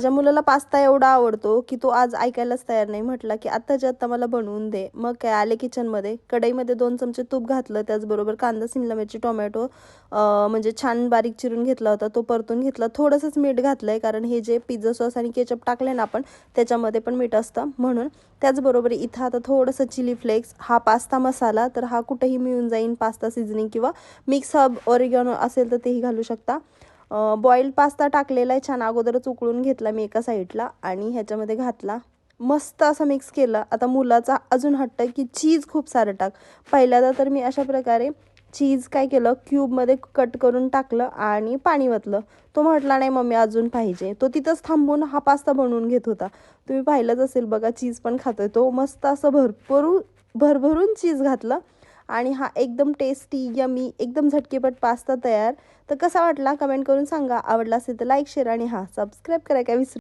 माझ्या मुलाला पास्ता एवढा आवडतो की तो आज ऐकायलाच तयार नाही. म्हटला की आत्ताच्या आत्ता मला बनवून दे. मग काय आले किचनमध्ये, कढईमध्ये 2 चमचे तूप घातलं, त्याचबरोबर कांदा, शिमला मिरची, टोमॅटो म्हणजे छान बारीक चिरून घेतला होता, तो परतून घेतला. थोडंसंच मीठ घातलंय, कारण हे जे पिझ्झा सॉस आणि केचप टाकले ना आपण, त्याच्यामध्ये पण मीठ असतं म्हणून. त्याचबरोबर इथं आता थोडंसं चिली फ्लेक्स, हा पास्ता मसाला, तर हा कुठेही मिळून जाईन, पास्ता सिझनिंग किंवा मिक्स हब ऑरिगॅनो असेल तर तेही घालू शकता. बॉइल्ड पास्ता टाकलेला आहे, छान अगोदरच उकळून घेतला मी एका साईडला आणि ह्याच्यामध्ये घातला. मस्त असं मिक्स केलं. आता मुलाचा अजून हट्ट की चीज खूप सारं टाक. पहिल्यांदा तर मी अशा प्रकारे चीज काय केलं, क्यूबमध्ये कट करून टाकलं आणि पाणी ओतलं. तो म्हटला नाही मम्मी अजून पाहिजे. तो तिथंच थांबून हा पास्ता बनवून घेत होता. तुम्ही पाहिलंच असेल बघा, चीज पण खातोय तो. मस्त असं भरभरून चीज घातलं आणि हा एकदम टेस्टी यमी एकदम झटकेपट पास्ता तयार. तर कसा वाटला कमेंट करून सांगा. आवडला असेल तर लाईक, शेअर आणि हां सबस्क्राईब करायला काय विसरू